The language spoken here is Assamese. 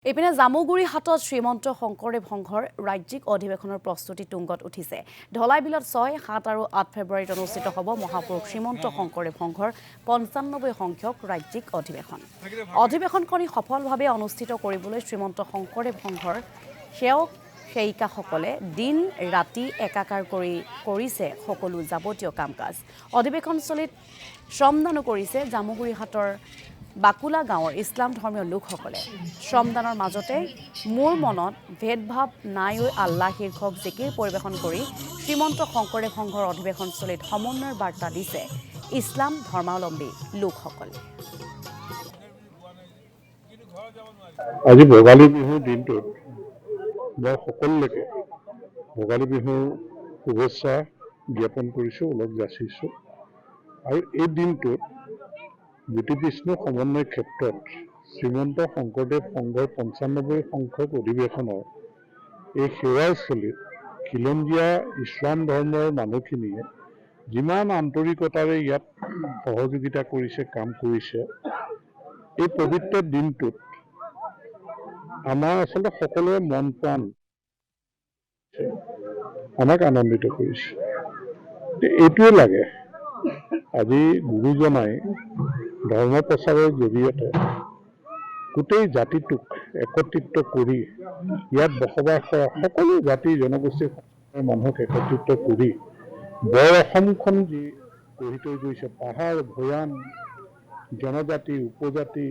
এইপিনে জামুগুৰি হাটত শ্ৰীমন্ত শংকৰদেৱ সংঘৰ ৰাজ্যিক অধিৱেশনৰ প্ৰস্তুতি তুংগত উঠিছে। ঢলাইবিলত 6, 7 আৰু 8 ফেব্ৰুৱাৰীত অনুষ্ঠিত হ'ব মহাপুৰুষ শ্ৰীমন্ত শংকৰদেৱ সংঘৰ 95 সংখ্যক ৰাজ্যিক অধিৱেশন। অধিৱেশনখনি সফলভাৱে অনুষ্ঠিত কৰিবলৈ শ্ৰীমন্ত শংকৰদেৱ সংঘৰ সেৱক সেয়িকাসকলে দিন ৰাতি একাকাৰ কৰিছে সকলো যাৱতীয় কাম-কাজ। অধিৱেশনস্থলীত শ্ৰমদানো কৰিছে জামুগুৰি হাটৰ বাকুলা গাঁৱৰ ইছলাম ধৰ্মীয় লোকসকলে। শ্ৰমদানৰ মাজতে মোৰ মনত ভেদভাৱ নাই ঐ আল্লাহ শীৰ্ষক জিকিৰ পৰিৱেশন কৰি শ্ৰীমন্ত শংকৰদেৱ সংঘৰ অধিৱেশনস্থলীত সমন্বয়ৰ বাৰ্তা দিছে ইছলাম ধৰ্মাৱলম্বী লোকসকলে। আজি ভোগালী বিহুৰ দিনটোত মই সকলোকে ভোগালী বিহুৰ শুভেচ্ছা জ্ঞাপন কৰিছোঁ, ওলগ যাচিছোঁ। আৰু এই দিনটোত জ্যোতিবিষ্ণু সমন্বয় ক্ষেত্ৰত শ্ৰীমন্ত শংকৰদেৱ সংঘৰ 95 সংখ্যক অধিৱেশনৰ এই সেৱাস্থলীত খিলঞ্জীয়া ইছলাম ধৰ্মৰ মানুহখিনিয়ে যিমান আন্তৰিকতাৰে ইয়াত সহযোগিতা কৰিছে, কাম কৰিছে, এই পবিত্ৰ দিনটোত আমাৰ আচলতে সকলোৰে মন প্ৰাণ আমাক আনন্দিত কৰিছে। এইটোৱে লাগে, আজি গুৰুজনাই ধৰ্ম প্ৰচাৰৰ জৰিয়তে গোটেই জাতিটোক একত্ৰিত কৰি ইয়াত বসবাস কৰা সকলো জাতি জনগোষ্ঠীৰ মানুহক একত্ৰিত কৰি বৰ অসমখন যি গঢ়ি থৈ গৈছে, পাহাৰ ভৈয়াম জনজাতি উপজাতি